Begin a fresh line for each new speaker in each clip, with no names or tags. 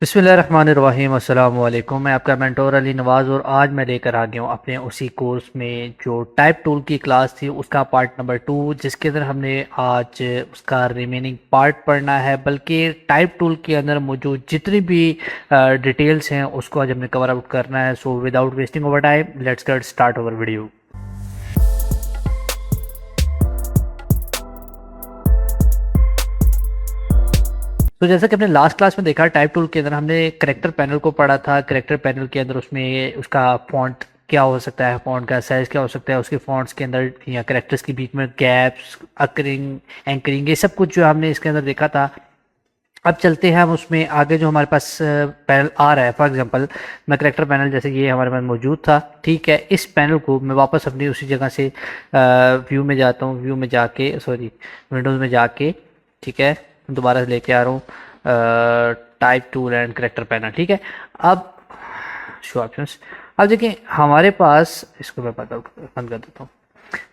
बिस्मिल्लाहिर्रहमानिर्रहीम अस्सलाम वालेकुम। मैं आपका मेंटोर अली नवाज़ और आज मैं लेकर आ गया हूँ अपने उसी कोर्स में जो टाइप टूल की क्लास थी उसका पार्ट नंबर 2, जिसके अंदर हमने आज उसका रिमेनिंग पार्ट पढ़ना है। बल्कि टाइप टूल के अंदर मौजूद जितनी भी डिटेल्स हैं उसको आज हमने कवर आउट करना है। So without wasting over time let's get start our video. तो जैसा कि हमने लास्ट क्लास में देखा, टाइप टूल के अंदर हमने करेक्टर पैनल को पढ़ा था। करेक्टर पैनल के अंदर उसमें उसका फॉन्ट क्या हो सकता है, फॉन्ट का साइज क्या हो सकता है, उसके फॉन्ट्स के अंदर या करेक्टर्स के बीच में गैप्स, अकरिंग, एंकरिंग, ये सब कुछ जो हमने इसके अंदर देखा था। अब चलते हैं हम उसमें आगे। जो हमारे पास पैनल आ रहा है, फॉर एग्जांपल मैं करेक्टर पैनल जैसे ये हमारे पास मौजूद था, ठीक है। इस पैनल को मैं वापस अपनी उसी जगह से व्यू में जाता हूँ, व्यू में जाके सॉरी विंडोज़ में जाके, ठीक है, दोबारा से लेके आ रहा हूँ type tool and character panel, ठीक है। अब शो ऑप्शंस, अब देखिए हमारे पास, इसको मैं बंद कर देता हूँ।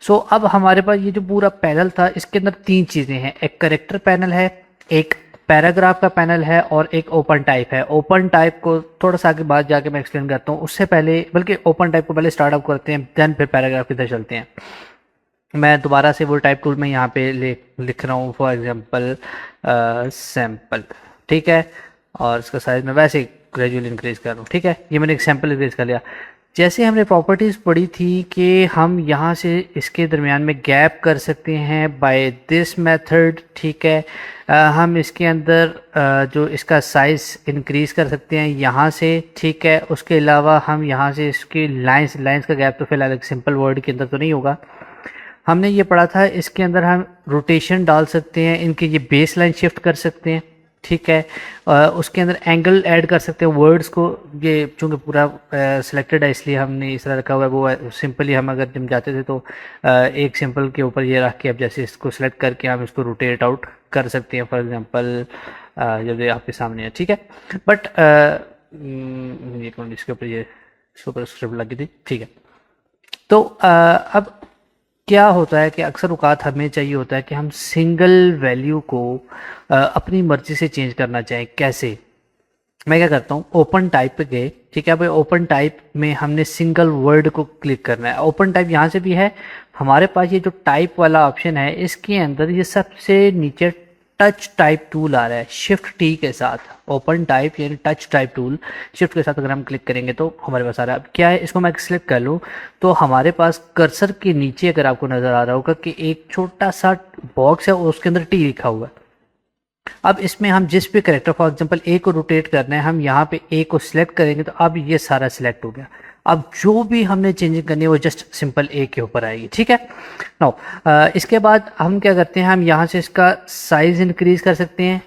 सो अब हमारे पास ये जो पूरा पैनल था इसके अंदर तीन चीज़ें हैं। एक करेक्टर पैनल है, एक पैराग्राफ का पैनल है और एक ओपन टाइप है। ओपन टाइप को थोड़ा सा आगे बाद जाके मैं एक्सप्लेन करता हूँ, उससे पहले बल्कि ओपन टाइप को पहले स्टार्ट अप करते हैं, देन फिर पैराग्राफ की तरफ चलते हैं। मैं दोबारा से वो टाइप टूल में यहाँ पे लिख रहा हूँ, फॉर एग्जांपल सैम्पल, ठीक है। और इसका साइज मैं वैसे ग्रेजुअली इंक्रीज कर रहा हूँ, ठीक है। ये मैंने एक सैम्पल इंक्रीज कर लिया। जैसे हमने प्रॉपर्टीज़ पढ़ी थी कि हम यहाँ से इसके दरमियान में गैप कर सकते हैं बाय दिस मेथड, ठीक है। हम इसके अंदर जो इसका साइज़ इंक्रीज़ कर सकते हैं यहाँ से, ठीक है। उसके अलावा हम यहाँ से इसकी लाइंस का गैप तो फिलहाल एक सिंपल वर्ड के अंदर तो नहीं होगा। हमने ये पढ़ा था इसके अंदर हम रोटेशन डाल सकते हैं, इनकी ये बेस लाइन शिफ्ट कर सकते हैं, ठीक है। उसके अंदर एंगल ऐड कर सकते हैं वर्ड्स को। ये चूँकि पूरा सिलेक्टेड है इसलिए हमने इस तरह रखा हुआ है। वो सिंपली हम अगर जब जाते थे तो एक सिंपल के ऊपर ये रख के अब जैसे इसको सिलेक्ट करके हम इसको रोटेट आउट कर सकते हैं। फॉर एग्जांपल जब ये आपके सामने है, ठीक है। बट इसके ऊपर ये सुपर स्क्रिप्ट लगी थी, ठीक है। तो अब क्या होता है कि अक्सर औक़ात हमें चाहिए होता है कि हम सिंगल वैल्यू को अपनी मर्ज़ी से चेंज करना चाहें। कैसे? मैं क्या करता हूँ, ओपन टाइप पे गए, ठीक है भाई। ओपन टाइप में हमने सिंगल वर्ड को क्लिक करना है। ओपन टाइप यहाँ से भी है हमारे पास। ये जो टाइप वाला ऑप्शन है इसके अंदर ये सबसे नीचे टच टाइप टूल आ रहा है शिफ्ट टी के साथ। ओपन टाइप यानी टच टाइप टूल शिफ्ट के साथ अगर हम क्लिक करेंगे तो हमारे पास आ रहा है। अब क्या है, इसको मैं सिलेक्ट कर लूँ तो हमारे पास कर्सर के नीचे अगर आपको नज़र आ रहा होगा कि एक छोटा सा बॉक्स है और उसके अंदर टी लिखा हुआ है। अब इसमें हम जिस भी करेक्टर, फॉर एग्जांपल ए को रोटेट करना है, हम यहाँ पे ए को सिलेक्ट करेंगे तो अब ये सारा सिलेक्ट हो गया। अब जो भी हमने चेंजिंग करनी है वो जस्ट सिंपल ए के ऊपर आएगी, ठीक है। नाउ इसके बाद हम क्या करते हैं, हम यहाँ से इसका साइज इंक्रीज कर सकते हैं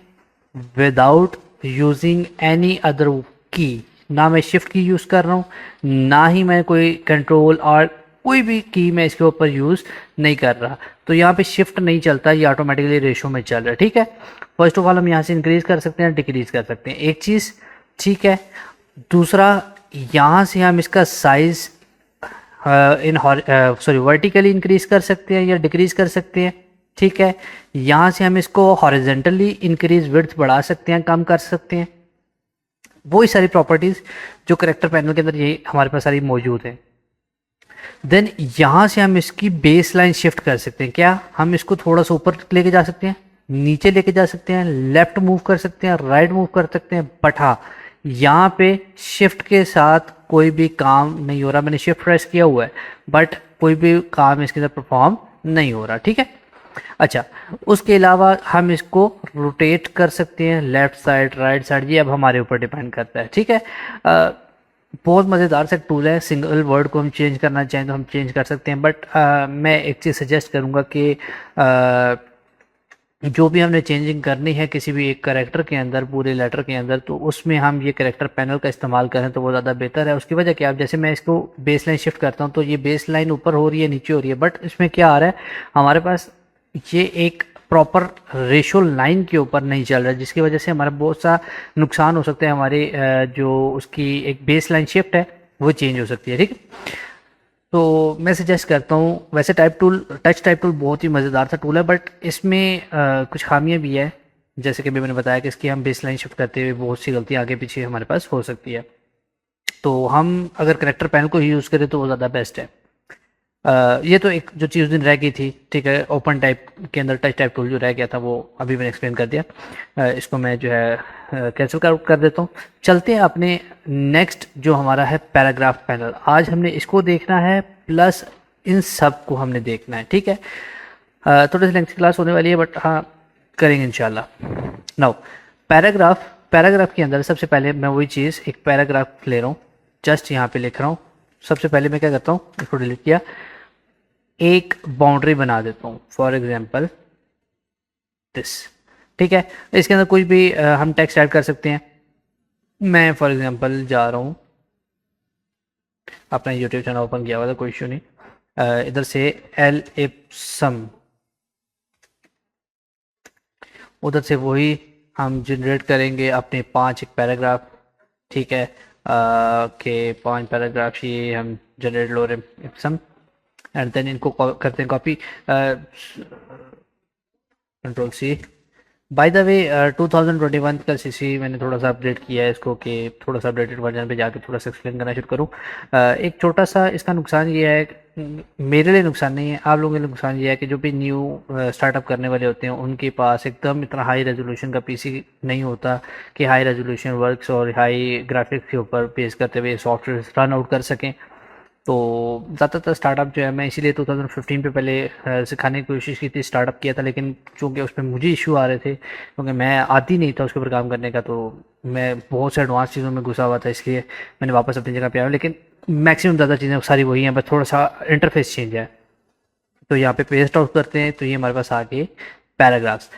विदाउट यूजिंग एनी अदर की। ना मैं शिफ्ट की यूज़ कर रहा हूँ, ना ही मैं कोई कंट्रोल और कोई भी की मैं इसके ऊपर यूज़ नहीं कर रहा। तो यहाँ पे शिफ्ट नहीं चलता, ये ऑटोमेटिकली रेशो में चल रहा है, ठीक है। फर्स्ट ऑफ ऑल हम यहाँ से इंक्रीज कर सकते हैं, डिक्रीज कर सकते हैं, एक चीज़, ठीक है। दूसरा, यहाँ से हम इसका साइज वर्टिकली इंक्रीज कर सकते हैं या डिक्रीज कर सकते हैं, ठीक है। यहाँ से हम इसको हॉरिजेंटली इंक्रीज विड्थ बढ़ा सकते हैं, कम कर सकते हैं। वही सारी प्रॉपर्टीज़ जो करेक्टर पैनल के अंदर ये हमारे पास सारी मौजूद हैं। देन यहाँ से हम इसकी बेस लाइन शिफ्ट कर सकते हैं। क्या हम इसको थोड़ा सा ऊपर लेके जा सकते हैं, नीचे लेके जा सकते हैं, लेफ्ट मूव कर सकते हैं, राइट मूव कर सकते हैं। बट हाँ, यहाँ पे शिफ्ट के साथ कोई भी काम नहीं हो रहा। मैंने शिफ्ट प्रेस किया हुआ है बट कोई भी काम इसके अंदर परफॉर्म नहीं हो रहा, ठीक है। अच्छा, उसके अलावा हम इसको रोटेट कर सकते हैं लेफ्ट साइड, राइट साइड, ये अब हमारे ऊपर डिपेंड करता है, ठीक है। बहुत मज़ेदार सा टूल है। सिंगल वर्ड को हम चेंज करना चाहें तो हम चेंज कर सकते हैं। बट मैं एक चीज़ सजेस्ट करूँगा कि जो भी हमने चेंजिंग करनी है किसी भी एक करेक्टर के अंदर, पूरे लेटर के अंदर, तो उसमें हम ये करेक्टर पैनल का इस्तेमाल करें तो वो ज़्यादा बेहतर है। उसकी वजह क्या है, जैसे मैं इसको बेस लाइन शिफ्ट करता हूँ तो ये बेस लाइन ऊपर हो रही है, नीचे हो रही है। बट इसमें क्या आ रहा है, हमारे पास ये एक प्रॉपर रेशो लाइन के ऊपर नहीं चल रहा है, जिसकी वजह से हमारा बहुत सा नुकसान हो सकता है। हमारी जो उसकी एक बेस लाइन शिफ्ट है वो चेंज हो सकती है, ठीक है। तो मैं सजेस्ट करता हूँ, वैसे टच टाइप टूल बहुत ही मज़ेदार सा टूल है, बट इसमें कुछ खामियां भी है। जैसे कि अभी मैंने बताया कि इसकी हम बेस लाइन शिफ्ट करते हुए बहुत सी गलतियाँ आगे पीछे हमारे पास हो सकती है। तो हम अगर करेक्टर पैनल को ही यूज़ करें तो वो ज़्यादा बेस्ट है। ये तो एक जो चीज़ उस दिन रह गई थी, ठीक है, ओपन टाइप के अंदर टच टाइप टूल जो रह गया था वो अभी मैंने एक्सप्लेन कर दिया। इसको मैं जो है कैंसिल कर देता हूँ। चलते हैं अपने नेक्स्ट जो हमारा है पैराग्राफ पैनल। आज हमने इसको देखना है प्लस इन सब को हमने देखना है, ठीक है। थोड़ी सी लेंथी क्लास होने वाली है बट हाँ करेंगे इंशाल्लाह। नाउ पैराग्राफ के अंदर सबसे पहले मैं वही चीज़ एक पैराग्राफ ले रहा हूँ, जस्ट यहाँ पे लिख रहा हूँ। सबसे पहले मैं क्या करता हूँ, इसको डिलीट किया, एक बाउंड्री बना देता हूँ, फॉर एग्जाम्पल दिस, ठीक है। इसके अंदर कोई भी हम टेक्स्ट ऐड कर सकते हैं। मैं फॉर एग्जाम्पल जा रहा हूँ, अपना यूट्यूब चैनल ओपन किया हुआ था, कोई इशू नहीं। इधर से एल इप्सम, उधर से वही हम जनरेट करेंगे अपने 5 एक पैराग्राफ, ठीक है। के 5 पैराग्राफ ये हम generate lorem ipsum and then इनको करते हैं copy, control C. By the way 2021 का सीसी मैंने थोड़ा सा अपडेट किया है इसको, कि थोड़ा सा अपडेटेड वर्जन पे जाके थोड़ा सा एक्सप्लेन करना शुरू करूँ। एक छोटा सा इसका नुकसान ये है, मेरे लिए नुकसान नहीं है, आप लोगों के लिए नुकसान ये है कि जो भी न्यू स्टार्टअप करने वाले होते हैं उनके पास एकदम इतना हाई रेजोल्यूशन का पीसी नहीं होता कि हाई रेजोल्यूशन वर्क्स और हाई ग्राफिक्स के ऊपर बेस करते हुए सॉफ्टवेयर रन आउट कर सकें। तो ज़्यादातर स्टार्टअप जो है, मैं इसीलिए 2015 पे पहले सिखाने की कोशिश की थी, स्टार्टअप किया था, लेकिन चूँकि उसमें मुझे इशू आ रहे थे क्योंकि मैं आदी नहीं था उसके ऊपर काम करने का, तो मैं बहुत से एडवांस चीज़ों में घुसा हुआ था, इसलिए मैंने वापस अपनी जगह पे आया। लेकिन मैक्सिमम ज़्यादा चीज़ें सारी वही हैं, बस थोड़ा सा इंटरफेस चेंज है। तो यहाँ पे पेस्ट आउट करते हैं तो ये हमारे पास आ गए पैराग्राफ्स।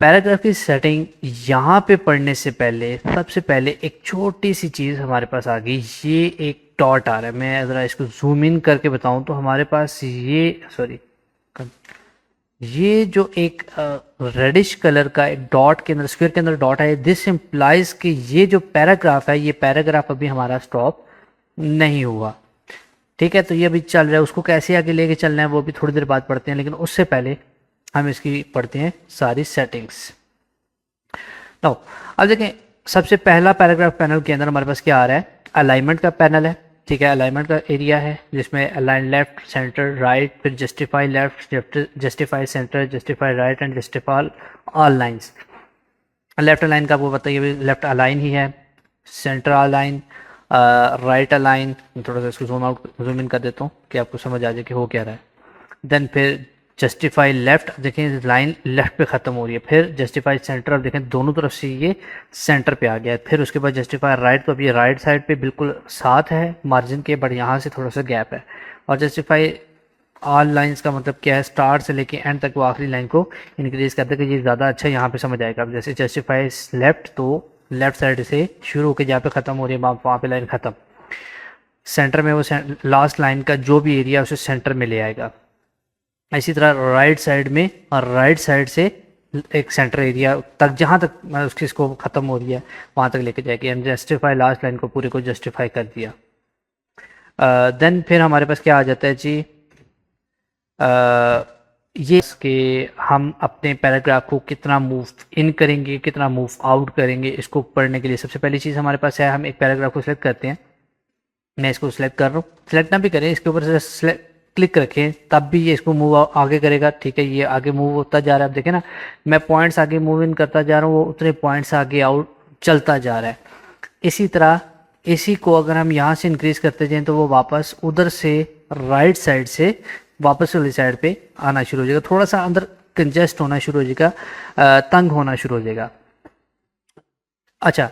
पैराग्राफ की सेटिंग यहाँ पे पढ़ने से पहले सबसे पहले एक छोटी सी चीज़ हमारे पास आ गई, ये एक डॉट आ रहा है। मैं ज़रा इसको जूम इन करके बताऊँ तो हमारे पास ये जो एक रेडिश कलर का एक डॉट के अंदर, स्क्वायर के अंदर डॉट है, दिस इम्प्लाइज कि ये जो पैराग्राफ है, ये पैराग्राफ अभी हमारा स्टॉप नहीं हुआ, ठीक है। तो ये अभी चल रहा है, उसको कैसे आगे लेके चलना है वो भी थोड़ी देर बाद पढ़ते हैं, लेकिन उससे पहले हम इसकी पढ़ते हैं सारी सेटिंग्स। तो अब देखें, सबसे पहला पैराग्राफ पैनल के अंदर हमारे पास क्या आ रहा है, अलाइनमेंट का पैनल है, ठीक है। अलाइनमेंट का एरिया है जिसमें अलाइन लेफ्ट, सेंटर, राइट, फिर justify left, justify centre, justify right and justify all lines. Left align का वो बताइए, लेफ्ट अलाइन ही है, सेंटर अलाइन, राइट अलाइन। थोड़ा सा इसको जूम इन कर देता हूँ कि आपको समझ आ जाए कि हो क्या रहा है। देन फिर जस्टिफाई लेफ्ट, देखें लाइन लेफ्ट पे ख़त्म हो रही है। फिर जस्टिफाई सेंटर, अब देखें दोनों तरफ से ये सेंटर पे आ गया है। फिर उसके बाद जस्टिफाई राइट, तो अब ये राइट साइड पे बिल्कुल साथ है मार्जिन के, बट यहाँ से थोड़ा सा गैप है। और जस्टिफाई ऑल लाइंस का मतलब क्या है, स्टार्ट से लेके एंड तक वो आखिरी लाइन को इंक्रीज करते हैं कि ये ज़्यादा अच्छा यहाँ पे समझ आएगा। अब जैसे जस्टिफाई लेफ्ट, तो लेफ्ट साइड से शुरू होकर जहाँ पे ख़त्म हो रही है वहाँ पे लाइन ख़त्म। सेंटर में वो लास्ट लाइन का जो भी एरिया उसे सेंटर में ले आएगा। इसी तरह राइट साइड में, और राइट साइड से एक सेंटर एरिया तक जहाँ तक उसकी इसको ख़त्म हो रही है वहाँ तक लेके जाएगी। एंड जस्टिफाई लास्ट लाइन को पूरे को जस्टिफाई कर दिया। देन फिर हमारे पास क्या आ जाता है जी, ये कि हम अपने पैराग्राफ को कितना मूव इन करेंगे, कितना मूव आउट करेंगे। इसको पढ़ने के लिए सबसे पहली चीज़ हमारे पास है, हम एक पैराग्राफ को सिलेक्ट करते हैं। मैं इसको सिलेक्ट कर रहा हूँ, सिलेक्ट ना भी करें, इसके ऊपर से क्लिक रखें तब भी ये इसको मूव आगे करेगा, ठीक है। ये आगे मूव होता जा रहा है, अब देखें ना, मैं पॉइंट्स आगे मूव इन करता जा रहा हूँ, वो उतने पॉइंट्स आगे आउट चलता जा रहा है। इसी तरह इसी को अगर हम यहाँ से इंक्रीज करते जाएं तो वो वापस उधर से राइट साइड से वापस वाली साइड पे आना शुरू हो जाएगा, थोड़ा सा अंदर कंजेस्ट होना शुरू हो जाएगा, तंग होना शुरू हो जाएगा। अच्छा,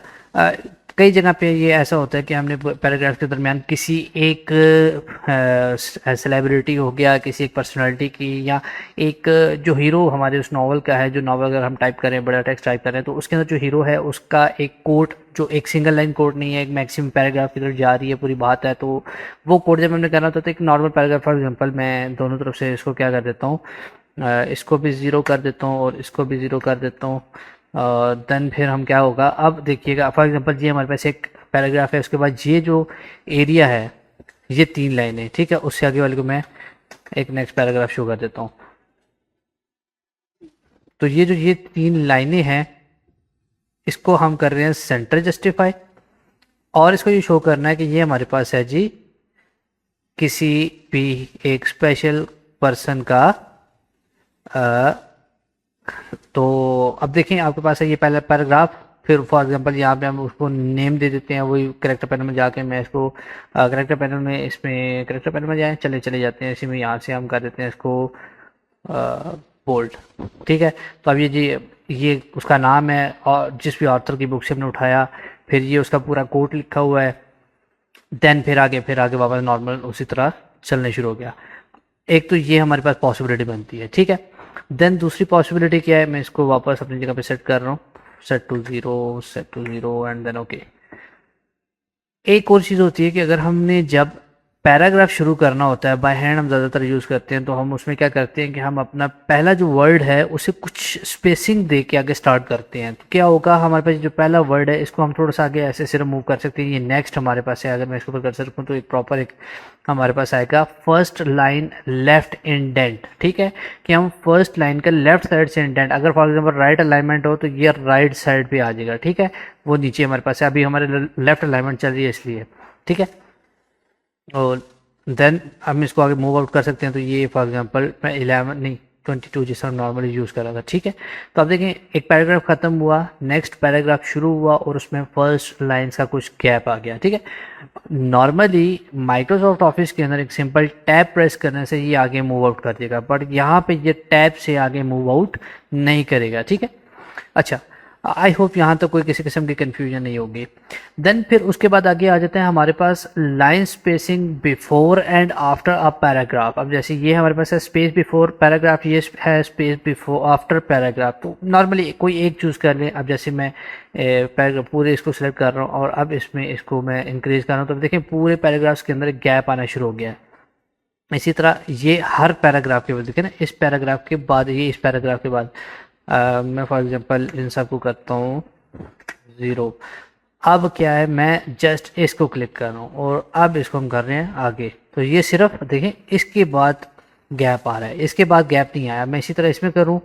कई जगह पे ये ऐसा होता है कि हमने पैराग्राफ के दरमियान किसी एक सेलिब्रिटी हो गया, किसी एक पर्सनालिटी की, या एक जो हीरो हमारे उस नावल का है, जो नावल अगर हम टाइप करें, बड़ा टेक्स्ट टाइप करें, तो उसके अंदर जो हीरो है उसका एक कोट, जो एक सिंगल लाइन कोट नहीं है, एक मैक्सिमम पैराग्राफ की तरफ जा रही है पूरी बात है, तो वो कोट जब हमने करना होता है तो एक नॉर्मल पैराग्राफ, फॉर एग्जाम्पल मैं दोनों तरफ से इसको क्या कर देता हूँ, इसको भी ज़ीरो कर देता हूँ और इसको भी ज़ीरो कर देता हूँ। देन फिर हम क्या होगा, अब देखिएगा फॉर एग्जांपल ये हमारे पास एक पैराग्राफ है, उसके बाद ये जो एरिया है ये 3 लाइनें, ठीक है। उससे आगे वाले को मैं एक नेक्स्ट पैराग्राफ शो कर देता हूँ। तो ये 3 लाइनें हैं, इसको हम कर रहे हैं सेंटर जस्टिफाई, और इसको ये शो करना है कि ये हमारे पास है जी किसी भी एक स्पेशल पर्सन का। तो अब देखें आपके पास है ये पहला पैराग्राफ, फिर फॉर एग्जांपल यहाँ पे हम उसको नेम दे देते हैं, वही करेक्टर पैनल में जाके मैं इसको करेक्टर पैनल में, इसमें करेक्टर पैनल में जाए, चले जाते हैं इसी में, यहाँ से हम कर देते हैं इसको बोल्ड। ठीक है, तो अब ये उसका नाम है और जिस भी ऑथर की बुक से हमने उठाया, फिर ये उसका पूरा कोट लिखा हुआ है, देन फिर आगे वापस नॉर्मल उसी तरह चलने शुरू हो गया। एक तो ये हमारे पास पॉसिबिलिटी बनती है। ठीक है, देन दूसरी पॉसिबिलिटी क्या है, मैं इसको वापस अपनी जगह पे सेट कर रहा हूँ, set to zero and then okay. एक और चीज़ होती है कि अगर हमने जब पैराग्राफ शुरू करना होता है, बाय हैंड हम ज़्यादातर यूज़ करते हैं, तो हम उसमें क्या करते हैं कि हम अपना पहला जो वर्ड है उसे कुछ स्पेसिंग दे के आगे स्टार्ट करते हैं। तो क्या होगा, हमारे पास जो पहला वर्ड है इसको हम थोड़ा सा आगे ऐसे सिर्फ मूव कर सकते हैं, ये नेक्स्ट हमारे पास है, अगर मैं इसके ऊपर कर सकूँ तो एक प्रॉपर एक हमारे पास आएगा फर्स्ट लाइन लेफ्ट इंडेंट। ठीक है, कि हम फर्स्ट लाइन का लेफ्ट साइड से इंडेंट, अगर फॉर एग्जाम्पल राइट अलाइनमेंट हो तो ये राइट साइड पे आ जाएगा। ठीक है, वो नीचे हमारे पास है, अभी हमारे लेफ्ट अलाइनमेंट चल रही है इसलिए। ठीक है, और देन हम इसको आगे मूव आउट कर सकते हैं, तो ये फॉर एग्जांपल मैं 11 नहीं 22 जिसका नॉर्मली यूज़ कर रहा था। ठीक है, तो आप देखें एक पैराग्राफ ख़त्म हुआ, नेक्स्ट पैराग्राफ शुरू हुआ और उसमें फर्स्ट लाइन्स का कुछ गैप आ गया। ठीक है, नॉर्मली माइक्रोसॉफ्ट ऑफिस के अंदर एक सिंपल टैब प्रेस करने से ये आगे मूव आउट कर देगा, बट यहाँ पे ये टैब से आगे मूव आउट नहीं करेगा। ठीक है, अच्छा, आई होप यहाँ तक कोई किसी किस्म की कन्फ्यूजन नहीं होगी। देन फिर उसके बाद आगे आ जाते हैं हमारे पास line spacing before and after a paragraph. अब जैसे ये हमारे पास है स्पेस बिफोर पैराग्राफ, ये है स्पेस बिफोर आफ्टर पैराग्राफ, तो नॉर्मली कोई एक चूज़ कर लें। अब जैसे मैं पैराग्राफ पूरे इसको सिलेक्ट कर रहा हूँ और अब इसमें इसको मैं इंक्रीज़ कर रहा हूँ, तो देखें पूरे पैराग्राफ्स के अंदर एक गैप आना शुरू हो गया है। इसी तरह ये हर पैराग्राफ के बाद देखें ना, इस पैराग्राफ के बाद ये, इस पैराग्राफ के बाद मैं फॉर एग्जांपल इन सबको करता हूँ 0। अब क्या है, मैं जस्ट इसको क्लिक कर रहा हूँ और अब इसको हम कर रहे हैं आगे, तो ये सिर्फ देखें इसके बाद गैप आ रहा है, इसके बाद गैप नहीं आया। मैं इसी तरह इसमें करूँ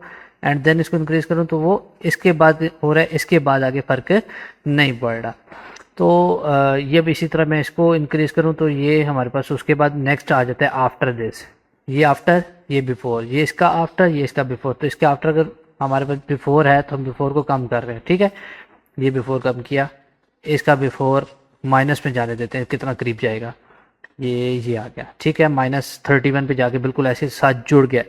एंड देन इसको इंक्रीज़ करूँ तो वो इसके बाद हो रहा है, इसके बाद आगे फ़र्क नहीं पड़ रहा। तो ये भी इसी तरह मैं इसको इंक्रीज़ करूँ तो ये हमारे पास उसके बाद नेक्स्ट आ जाता है आफ्टर दिस, ये आफ्टर, ये बिफोर, ये इसका आफ्टर, ये इसका बिफोर। तो इसके आफ्टर अगर हमारे पास बिफोर है तो हम बिफोर को कम कर रहे हैं। ठीक है, ये बिफोर कम किया, इसका बिफोर माइनस में जाने देते हैं, कितना करीब जाएगा, ये आ गया। ठीक है, -31 पे जाके बिल्कुल ऐसे साथ जुड़ गया।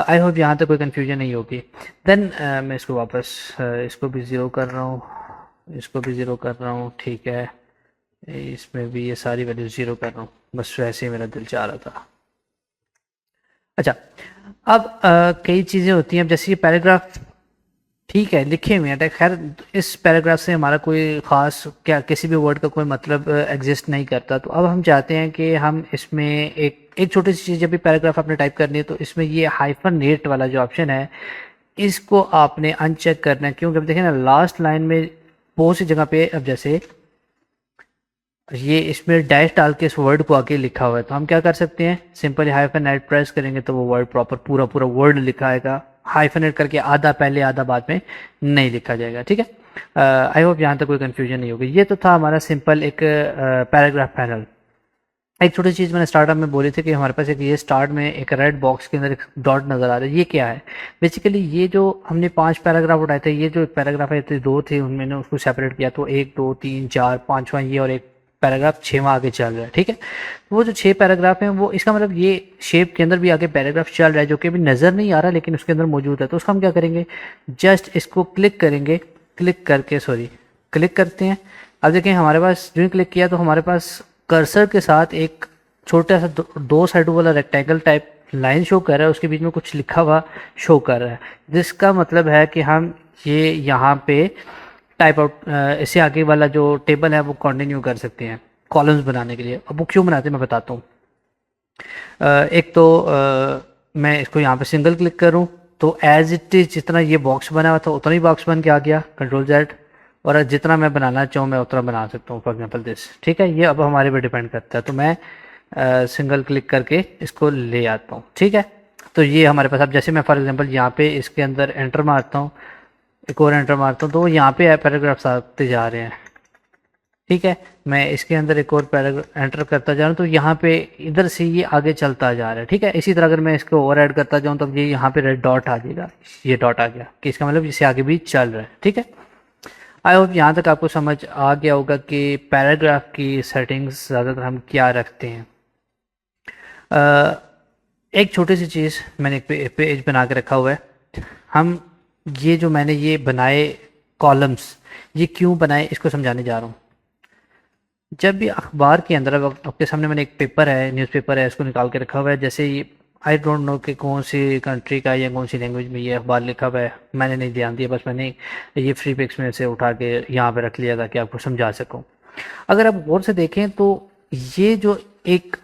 आई होप यहाँ तक कोई कन्फ्यूजन नहीं होगी। देन मैं इसको वापस इसको भी 0 कर रहा हूँ, इसको भी 0 कर रहा हूँ। ठीक है, इसमें भी ये सारी वैल्यू 0 कर रहा हूँ, बस वैसे ही मेरा दिल चाह रहा था। अच्छा, अब कई चीज़ें होती हैं, अब जैसे ये पैराग्राफ ठीक है लिखे हुए हैं, खैर इस पैराग्राफ से हमारा कोई ख़ास क्या किसी भी वर्ड का कोई मतलब एग्जिस्ट नहीं करता। तो अब हम चाहते हैं कि हम इसमें एक छोटी सी चीज़, जब भी पैराग्राफ आपने टाइप करनी है तो इसमें ये -8 वाला जो ऑप्शन है इसको आपने अनचेक करना है, क्योंकि अब देखें ना लास्ट लाइन में बहुत सी जगह पे, अब जैसे ये इसमें डैश डाल के इस वर्ड को आगे लिखा हुआ है, तो हम क्या कर सकते हैं, सिंपली -8 प्रेस करेंगे तो वो वर्ड प्रॉपर पूरा वर्ड लिखा आएगा, -8 करके आधा पहले आधा बाद में नहीं लिखा जाएगा। ठीक है, आई होप यहाँ तक कोई कन्फ्यूजन नहीं होगी। ये तो था हमारा सिंपल एक पैराग्राफ पैनल। एक छोटी चीज़ मैंने स्टार्टअप में बोली थी कि हमारे पास एक ये स्टार्ट में एक रेड बॉक्स के अंदर एक डॉट नज़र आ रहा है, ये क्या है, बेसिकली ये जो हमने 5 पैराग्राफ उठाए थे, ये जो पैराग्राफ है 2 थे उनमें ने उसको सेपरेट किया, तो 1 2 3 4 5वां ये और एक पैराग्राफ 6वां आगे चल रहा है। ठीक है, वो जो 6 पैराग्राफ हैं वो, इसका मतलब ये शेप के अंदर भी आगे पैराग्राफ चल रहा है जो कि अभी नज़र नहीं आ रहा लेकिन उसके अंदर मौजूद है। तो उसका हम क्या करेंगे, जस्ट इसको क्लिक करेंगे, क्लिक करते हैं। अब देखें हमारे पास जो क्लिक किया तो हमारे पास कर्सर के साथ एक छोटा सा 2 साइडों वाला रेक्टेंगल टाइप लाइन शो कर रहा है, उसके बीच में कुछ लिखा हुआ शो कर रहा है, जिसका मतलब है कि हम ये यहाँ पे टाइप आउट इससे आगे वाला जो टेबल है वो कंटिन्यू कर सकते हैं कॉलम्स बनाने के लिए। अब वो क्यों बनाते हैं मैं बताता हूँ। एक तो मैं इसको यहाँ पे सिंगल क्लिक करूँ तो एज इट इज जितना ये बॉक्स बना हुआ था उतना ही बॉक्स बन के आ गया, Ctrl+Z, और जितना मैं बनाना चाहूँ मैं उतना बना सकता हूँ, फॉर एग्जाम्पल दिस। ठीक है, ये अब हमारे पे डिपेंड करता है, तो मैं सिंगल क्लिक करके इसको ले आता हूँ। ठीक है, तो ये हमारे पास, अब जैसे मैं फॉर एग्जांपल यहाँ पे इसके अंदर एंटर मारता हूँ, एक और एंटर मारता हूँ, तो यहाँ पे पैराग्राफ्स आते जा रहे हैं। ठीक है, मैं इसके अंदर एक और पैराग्राफ एंटर करता जा रहा हूँ, तो यहाँ पे इधर से ये आगे चलता जा रहा है। ठीक है, इसी तरह अगर मैं इसको और ऐड करता जाऊँ तो ये यहाँ पे रेड डॉट आ जाएगा, ये डॉट आ गया कि इसका मतलब इससे आगे भी चल रहा है। ठीक है, आई होप यहाँ तक आपको समझ आ गया होगा कि पैराग्राफ की सेटिंग्स ज़्यादातर हम क्या रखते हैं। एक छोटी सी चीज़ मैंने एक पेज बना के रखा हुआ है। हम ये जो मैंने ये बनाए कॉलम्स, ये क्यों बनाए इसको समझाने जा रहा हूँ। जब भी अखबार के अंदर, अब आपके सामने मैंने एक पेपर है, न्यूज़पेपर है, इसको निकाल के रखा हुआ है। जैसे ये आई डोंट नो कि कौन सी कंट्री का या कौन सी लैंग्वेज में ये अखबार लिखा हुआ है, मैंने नहीं ध्यान दिया, बस मैंने ये फ्री पिक्स में से उठा के यहाँ पे रख लिया ताकि आपको समझा सकूँ। अगर आप गौर से देखें तो ये जो एक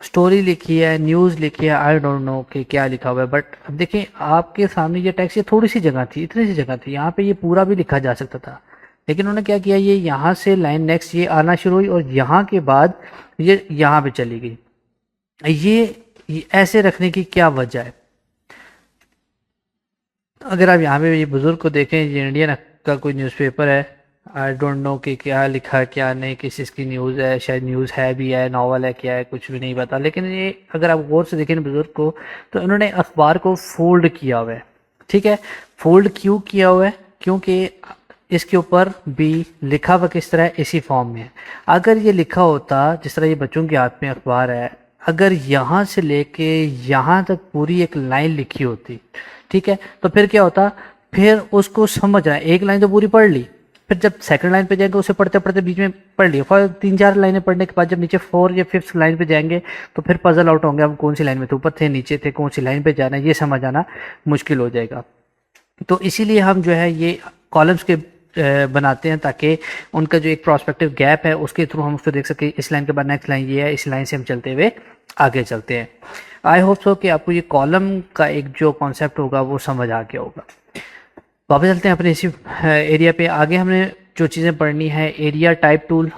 स्टोरी लिखी है, न्यूज़ लिखी है, आई डोंट नो कि क्या लिखा हुआ है, बट अब देखें आपके सामने ये टेक्स्ट, ये थोड़ी सी जगह थी, इतनी सी जगह थी, यहाँ पे ये पूरा भी लिखा जा सकता था। लेकिन उन्होंने क्या किया, ये यहाँ से लाइन नेक्स्ट ये आना शुरू हुई और यहाँ के बाद ये यहाँ पे चली गई। ये ऐसे रखने की क्या वजह है? अगर आप यहाँ पे ये बुजुर्ग को देखें, ये इंडियन का कोई न्यूज़पेपर है, आई डोंट नो कि क्या लिखा है क्या नहीं, किस चीज़ की न्यूज़ है, शायद न्यूज़ है भी है, नॉवल है, क्या है, कुछ भी नहीं पता। लेकिन ये अगर आप गौर से देखें बुजुर्ग को, तो इन्होंने अखबार को फोल्ड किया हुआ है। ठीक है, फोल्ड क्यों किया हुआ है? क्योंकि इसके ऊपर भी लिखा हुआ किस तरह है, इसी फॉर्म में है। अगर ये लिखा होता जिस तरह ये बच्चों के हाथ में अखबार है, अगर यहाँ से लेके यहाँ तक पूरी एक लाइन लिखी होती, ठीक है, तो फिर क्या होता, फिर उसको समझ रहा है, एक लाइन तो पूरी पढ़ ली, फिर जब सेकंड लाइन पे जाएंगे उसे पढ़ते पढ़ते बीच में पढ़ लिया, फॉर 3-4 लाइनें पढ़ने के बाद जब नीचे 4 या 5th लाइन पे जाएंगे तो फिर पजल आउट होंगे, हम कौन सी लाइन में थे, ऊपर थे नीचे थे, कौन सी लाइन पे जाना है, ये समझ आना मुश्किल हो जाएगा। तो इसीलिए हम जो है ये कॉलम्स के बनाते हैं, ताकि उनका जो एक प्रोस्पेक्टिव गैप है उसके थ्रू हम उसको देख सकें, इस लाइन के बाद नेक्स्ट लाइन ये है, इस लाइन से हम चलते हुए आगे चलते हैं। आई होप सो कि आपको ये कॉलम का एक जो कॉन्सेप्ट होगा वो समझ आ गया होगा। वापस चलते हैं अपने इसी एरिया पे। आगे हमने जो चीज़ें पढ़नी है, area type tool,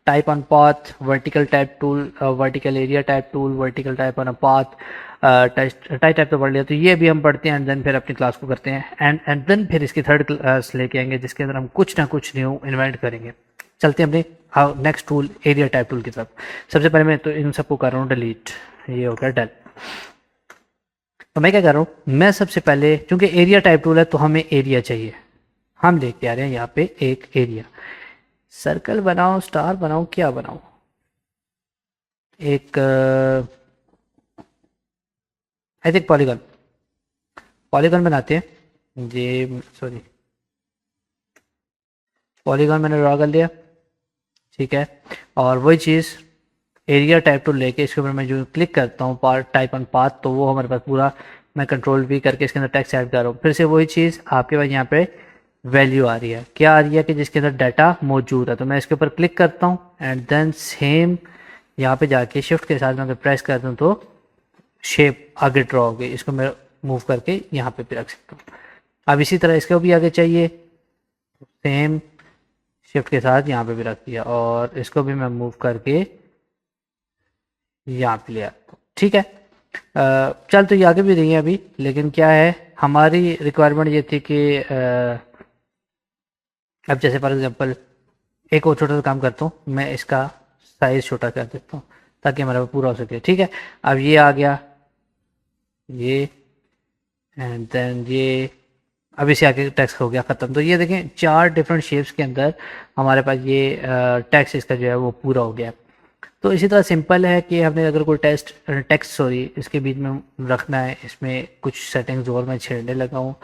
type on path, vertical type tool, vertical area type tool, vertical type on a path, type तो पढ़ लिया, तो ये भी हम पढ़ते हैं एंड देन फिर अपनी क्लास को करते हैं एंड देन फिर इसकी थर्ड क्लास लेके आएंगे जिसके अंदर हम कुछ ना कुछ न्यू इन्वेंट करेंगे। चलते हैं अपने next tool, area type tool की तरफ। सबसे पहले मैं तो इन सबको कर रहा हूँ डिलीट, ये हो गया डन। तो मैं क्या कर रहा हूँ, मैं सबसे पहले, चूंकि एरिया टाइप टूल है तो हमें एरिया चाहिए, हम लेके आ रहे हैं यहाँ पे एक एरिया। सर्कल बनाओ, स्टार बनाओ, क्या बनाओ, एक आई थिंक पॉलीगन, पॉलीगन बनाते हैं। ये सॉरी, पॉलीगन मैंने ड्रा कर लिया। ठीक है, और वही चीज़ एरिया टाइप टूल लेके इसके ऊपर मैं जो क्लिक करता हूँ पार्ट टाइप ऑन पाथ, तो वो हमारे पास पूरा, मैं कंट्रोल वी करके इसके अंदर टेक्स्ट ऐड कर रहा हूँ। फिर से वही चीज़ आपके पास यहाँ पे वैल्यू आ रही है, क्या आ रही है कि जिसके अंदर डाटा मौजूद है। तो मैं इसके ऊपर क्लिक करता हूँ एंड देन सेम यहाँ पे जाके शिफ्ट के साथ मैं अगर प्रेस कर दूँ तो शेप आगे ड्रॉ हो गई। इसको मैं मूव करके यहाँ पे भी रख सकता हूँ। अब इसी तरह इसको भी आगे चाहिए, सेम शिफ्ट के साथ यहाँ पे भी रख दिया और इसको भी मैं मूव करके यहाँ पे ले आता हूँ। ठीक है, चल तो ये आगे भी रही है अभी, लेकिन क्या है, हमारी रिक्वायरमेंट ये थी कि अब जैसे फॉर एग्जांपल एक और छोटा सा काम करता हूँ, मैं इसका साइज छोटा कर देता हूँ ताकि हमारा पूरा हो सके। ठीक है, अब ये आ गया, ये एंड देन ये, अब इसे आगे टेक्स्ट हो गया ख़त्म। तो ये देखें 4 डिफरेंट शेप्स के अंदर हमारे पास ये टेक्स्ट इसका जो है वो पूरा हो गया। तो इसी तरह सिंपल है कि हमने अगर कोई टेक्स्ट सॉरी इसके बीच में रखना है, इसमें कुछ सेटिंग्स और मैं छेड़ने लगा हूँ।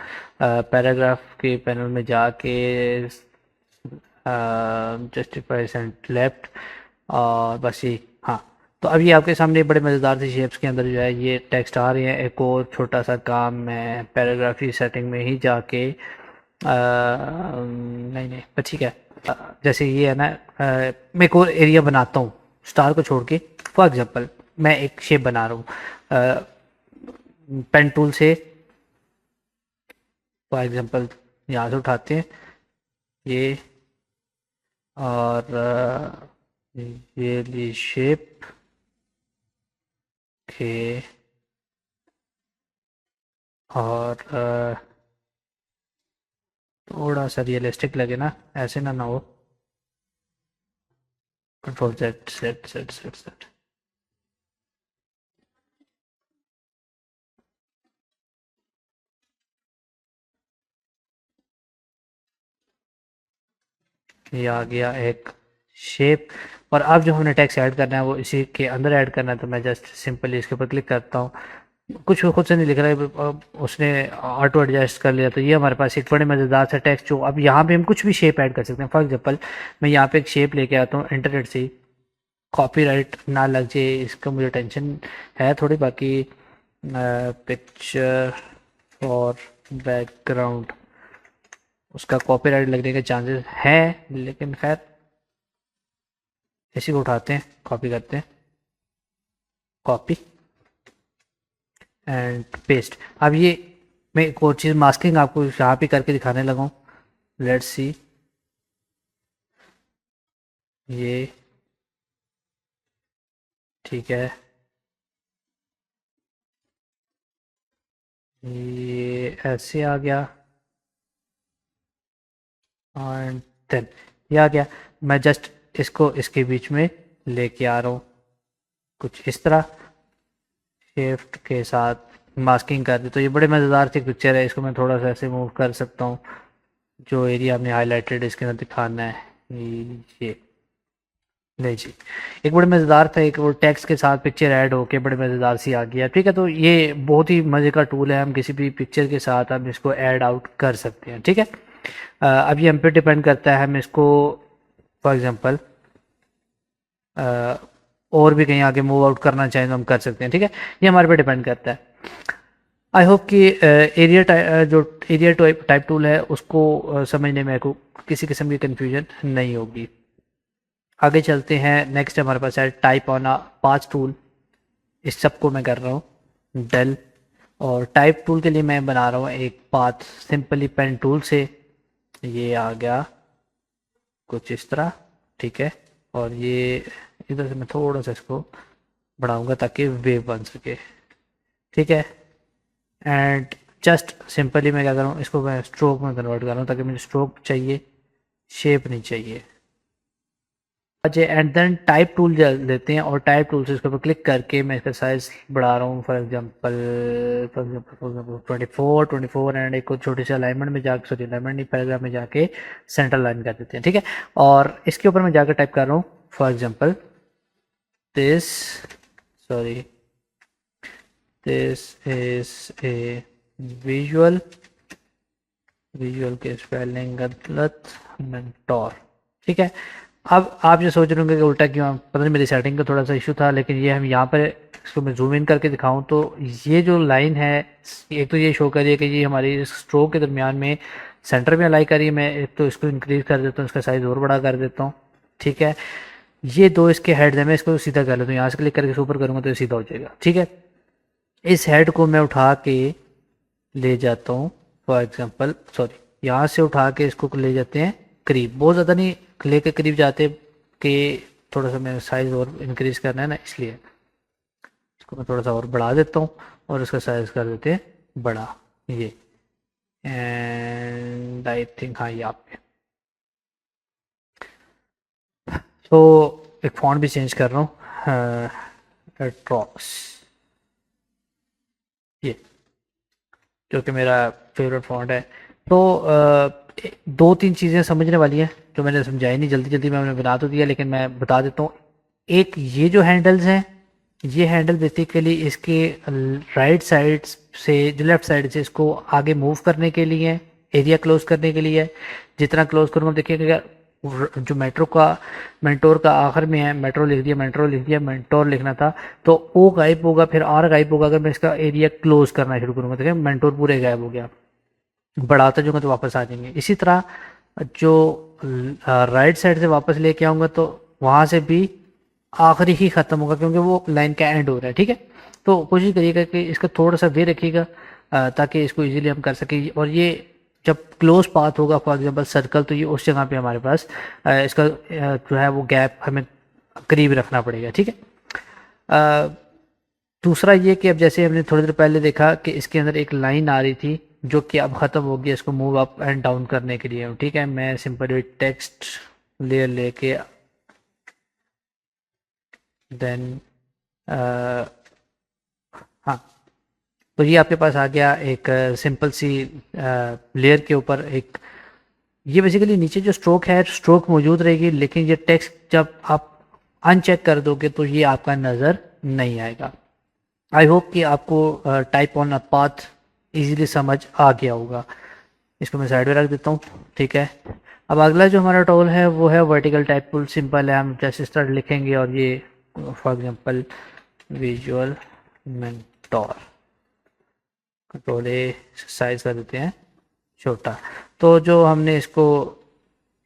पैराग्राफ के पैनल में जाके जस्टिफाई सेंट लेफ्ट, और बस ये, हाँ। तो अभी आपके सामने बड़े मज़ेदार से शेप्स के अंदर जो है ये टेक्स्ट आ रहे हैं। एक और छोटा सा काम मैं पैराग्राफी सेटिंग में ही जाके नहीं नहीं बस ठीक है, जैसे ये है ना, मैं एक और एरिया बनाता हूँ स्टार को छोड़ के। फॉर एग्जांपल मैं एक शेप बना रहा हूँ पेन टूल से, फॉर एग्जांपल यहाँ से उठाते हैं ये, और ये ली शेप के और थोड़ा सा रियलिस्टिक लगे ना, ऐसे ना हो। Control set set set set set. ये आ गया एक शेप। और अब जो हमने टेक्स्ट ऐड करना है वो इसी के अंदर ऐड करना है, तो मैं जस्ट सिंपली इसके ऊपर क्लिक करता हूँ। कुछ वो खुद से नहीं लिख रहा है, उसने ऑटो एडजस्ट कर लिया। तो ये हमारे पास एक बड़े मज़ेदार सा टेक्स्ट, जो अब यहाँ पे हम कुछ भी शेप ऐड कर सकते हैं। फॉर एग्जांपल मैं यहाँ पे एक शेप लेके आता हूँ, इंटरनेट से। कॉपीराइट ना लग जाए इसका मुझे टेंशन है थोड़ी। बाकी पिक्चर और बैकग्राउंड, उसका कॉपीराइट लगने के चांसेस हैं, लेकिन खैर इसी को उठाते हैं, कॉपी करते हैं, कॉपी एंड पेस्ट। अब ये मैं एक और चीज़ मास्किंग आपको यहाँ पे करके दिखाने लगा हूँ। लेट्स सी, ये ठीक है, ये ऐसे आ गया एंड देन ये आ गया। मैं जस्ट इसको इसके बीच में लेके आ रहा हूँ कुछ इस तरह, शिफ्ट के साथ मास्किंग कर दी। तो ये बड़े मज़ेदार सी पिक्चर है। इसको मैं थोड़ा सा ऐसे मूव कर सकता हूँ, जो एरिया हमने हाईलाइटेड इसके अंदर दिखाना है। ये नहीं जी, एक बड़े मज़ेदार था, एक वो टेक्स्ट के साथ पिक्चर ऐड होके बड़े मज़ेदार सी आ गया। ठीक है, तो ये बहुत ही मज़े का टूल है। हम किसी भी पिक्चर के साथ हम इसको ऐड आउट कर सकते हैं। ठीक है, अब ये हम पे डिपेंड करता है, हम इसको फॉर एग्जांपल और भी कहीं आगे मूव आउट करना चाहें तो हम कर सकते हैं। ठीक है, ये हमारे पे डिपेंड करता है। आई होप कि एरिया जो एरिया टाइप टूल है उसको समझने में को किसी किस्म की कन्फ्यूजन नहीं होगी। आगे चलते हैं। नेक्स्ट हमारे पास है type on a path tool. इस सब को मैं कर रहा हूँ डेल, और टाइप टूल के लिए मैं बना रहा हूँ एक पाथ सिंपली पेन टूल से। ये आ गया कुछ इस तरह, ठीक है। और ये इधर से मैं थोड़ा सा इसको बढ़ाऊंगा ताकि वेव बन सके, ठीक है। एंड जस्ट सिंपली मैं क्या कर रहा हूँ, इसको मैं स्ट्रोक में कन्वर्ट कर रहा हूँ ताकि मुझे स्ट्रोक चाहिए, शेप नहीं चाहिए। अच्छा, एंड देन टाइप टूल लेते हैं और टाइप टूल से इसके ऊपर क्लिक करके मैं इसका साइज बढ़ा रहा हूँ। फॉर एग्जांपल 24 एंड एक छोटी सी अलाइनमेंट में जाकर, सॉरी अलाइनमेंट नहीं, पैराग्राफ में जाके सेंटर लाइन कर देते हैं, ठीक है। और इसके ऊपर मैं जाकर टाइप कर रहा हूँ for example this, sorry this is a visual, visual के स्पेलिंग गलत, मेंटोर, ठीक है। अब आप ये सोच रहे होंगे कि उल्टा क्यों, पता नहीं मेरी सेटिंग का थोड़ा सा इशू था। लेकिन ये हम यहाँ पर इसको मैं जूम इन करके दिखाऊं तो ये जो लाइन है, एक तो ये शो कर रही है कि ये हमारी स्ट्रोक के दरमियान में सेंटर में अलाई कर रही है। मैं एक तो इसको इंक्रीज कर देता हूँ, इसका साइज़ और बड़ा कर देता हूँ, ठीक है। ये दो इसके हेड्स हैं, मैं इसको सीधा कर लेता हूँ, यहाँ से क्लिक करके ऊपर करूँगा तो ये सीधा हो जाएगा, ठीक है। इस हेड को मैं उठा के ले जाता हूँ, फॉर एग्जांपल सॉरी, यहाँ से उठा के इसको ले जाते हैं करीब, बहुत ज़्यादा नहीं लेके करीब जाते कि थोड़ा सा मैं साइज़ और इंक्रीज करना है ना, इसलिए इसको मैं थोड़ा सा और बढ़ा देता हूँ और इसका साइज़ कर देते हैं बड़ा, ये। एंड आई थिंक हाँ, ये आप पे तो एक फॉन्ट भी चेंज कर रहा हूँ, एट्रॉक्स, ये जो कि मेरा फेवरेट फॉन्ट है। तो दो तीन चीज़ें समझने वाली हैं जो मैंने समझाई नहीं, जल्दी जल्दी मैंने बना तो दिया, लेकिन मैं बता देता हूँ। एक ये जो हैंडल्स हैं, ये हैंडल बेसिकली इसके राइट साइड से, जो लेफ्ट साइड से इसको आगे मूव करने के लिए, एरिया क्लोज करने के लिए। जितना क्लोज करूँगा देखिएगा, जो मेट्रो का मेंटोर का आखिर में है, मेट्रो लिख दिया, मेट्रो लिख दिया, मेंटोर लिखना था तो ओ गायब होगा, फिर आर गायब होगा। अगर मैं इसका एरिया क्लोज करना शुरू करूँगा, देखिए मेंटोर पूरे गायब हो गया। बढ़ाता जाऊँगा तो वापस आ जाएंगे। इसी तरह जो राइट साइड से वापस लेके आऊँगा तो वहाँ से भी आखिरी ही ख़त्म होगा, क्योंकि वो लाइन का एंड हो रहा है, ठीक है। तो कोशिश करिएगा कि इसका थोड़ा सा वे रखिएगा ताकि इसको इजीली हम कर सकें। और ये जब क्लोज पाथ होगा, फॉर एग्जांपल सर्कल, तो ये उस जगह पे हमारे पास इसका जो है वो गैप हमें करीब रखना पड़ेगा, ठीक है। दूसरा ये कि अब जैसे हमने थोड़ी देर पहले देखा कि इसके अंदर एक लाइन आ रही थी जो कि अब ख़त्म हो गई, इसको मूव अप एंड डाउन करने के लिए। ठीक है, मैं सिंपली टेक्स्ट लेयर लेके देन हाँ, तो ये आपके पास आ गया एक सिंपल सी लेयर के ऊपर एक, ये बेसिकली नीचे जो स्ट्रोक है स्ट्रोक मौजूद रहेगी, लेकिन ये टेक्स्ट जब आप अनचेक कर दोगे तो ये आपका नज़र नहीं आएगा। आई होप कि आपको type on a path easily समझ आ गया होगा। इसको मैं साइड में रख देता हूँ। ठीक है, अब अगला जो हमारा टूल है वो है वर्टिकल टाइप टूल। सिंपल है, हम जैसे स्टार्ट लिखेंगे और ये for example visual mentor, control A, size कर देते हैं छोटा। तो जो हमने इसको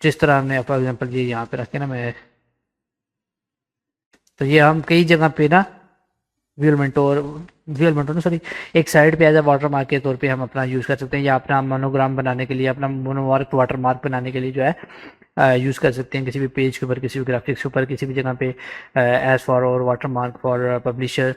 जिस तरह हमने फॉर एग्जांपल ये यहाँ पे रखे ना, मैं तो ये हम कई जगह पे ना व्यूअल मेंटोर सॉरी, एक साइड पे एज अ वाटर मार्क के तौर पे हम अपना यूज़ कर सकते हैं, या अपना मोनोग्राम बनाने के लिए, अपना मोनोमार्क वाटर मार्क बनाने के लिए जो है यूज़ कर सकते हैं किसी भी पेज के ऊपर, किसी भी ग्राफिक्स के ऊपर, किसी भी जगह पे एज फॉर और वाटर मार्क फॉर पब्लिशर।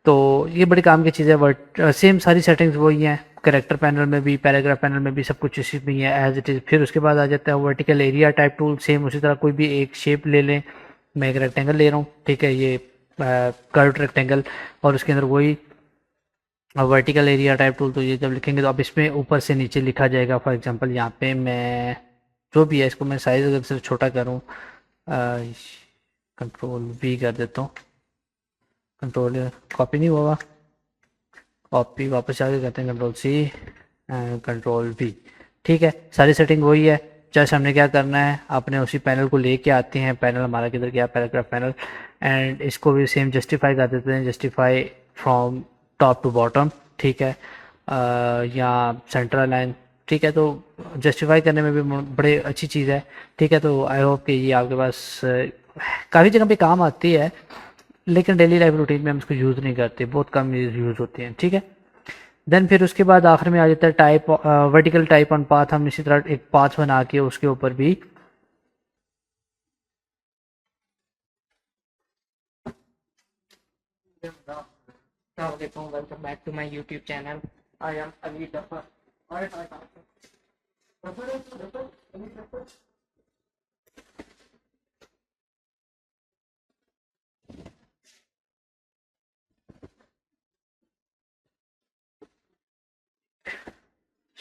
तो ये बड़ी काम की चीज़ है। बट सेम सारी सेटिंग्स वही हैं, करेक्टर पैनल में भी, पैराग्राफ पैनल में भी, सब कुछ इसी में है एज इट इज़। फिर उसके बाद आ जाता है vertical area type tool. Same उसी तरह कोई भी एक शेप ले लें, मैं एक रेक्टेंगल ले रहा हूँ, ठीक है, ये कर्व्ड रेक्टेंगल, और उसके अंदर वही वर्टिकल एरिया टाइप टूल। तो ये जब लिखेंगे तो अब इसमें ऊपर से नीचे लिखा जाएगा। फॉर एग्जांपल यहाँ पे मैं जो भी है इसको मैं साइज अगर सिर्फ छोटा करूँ, कंट्रोल वी कर देता हूँ, कंट्रोल कॉपी नहीं होगा, कॉपी वापस आके करते हैं कंट्रोल सी कंट्रोल वी। ठीक है, सारी सेटिंग वही है। जस्ट हमने क्या करना है, अपने उसी पैनल को लेके आते हैं, पैनल हमारा किधर गया, पैराग्राफ पैनल, एंड इसको भी सेम जस्टिफाई कर देते हैं, justify from top to bottom. ठीक है, या सेंट्रल लाइन। ठीक है, तो जस्टिफाई करने में भी बड़े अच्छी चीज़ है। ठीक है, तो आई होप कि ये आपके पास काफ़ी जगह पे काम आती है, लेकिन डेली लाइफ रूटीन में हम इसको यूज़ नहीं करते, बहुत कम यूज़ होती हैं। ठीक है, देन फिर उसके बाद आखिर में आ जाता है type vertical type on path. हम इसी तरह एक पाथ बना के उसके ऊपर भी
welcome back to my YouTube channel. I am Ali Zafar.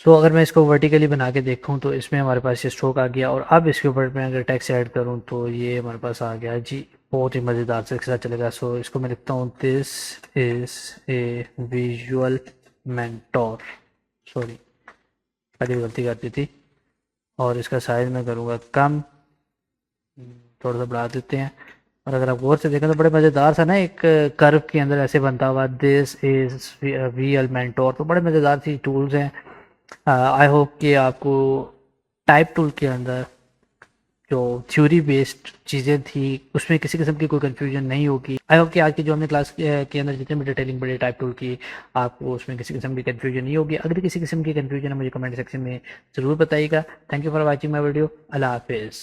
So अगर मैं इसको वर्टिकली बना के देखूँ तो इसमें हमारे पास ये स्ट्रोक आ गया, और अब इसके ऊपर मैं अगर टेक्स्ट ऐड करूँ तो ये हमारे पास आ गया जी, बहुत ही मज़ेदार से साथ चलेगा। सो इसको मैं लिखता हूँ, this is a visual mentor, sorry पहले गलती कर दी थी, और इसका साइज़ मैं करूँगा कम, थोड़ा सा बढ़ा देते हैं। और अगर आप गौर से देखें तो बड़े मज़ेदार सा ना एक कर्व के अंदर ऐसे बनता हुआ, this is V L mentor, तो बड़े मज़ेदार सी टूल्स हैं। आई होप कि आपको टाइप टूल के अंदर जो थ्योरी बेस्ड चीज़ें थी उसमें किसी किस्म की कोई कंफ्यूजन नहीं होगी। आई होप कि आज की जो हमने क्लास के अंदर जितने भी डिटेलिंग बड़ी टाइप टूल की, आपको उसमें किसी किस्म की कंफ्यूजन नहीं होगी। अगर किसी किस्म की कंफ्यूजन है मुझे कमेंट सेक्शन में ज़रूर बताइएगा। Thank you for watching my video. अल्लाह हाफिज़।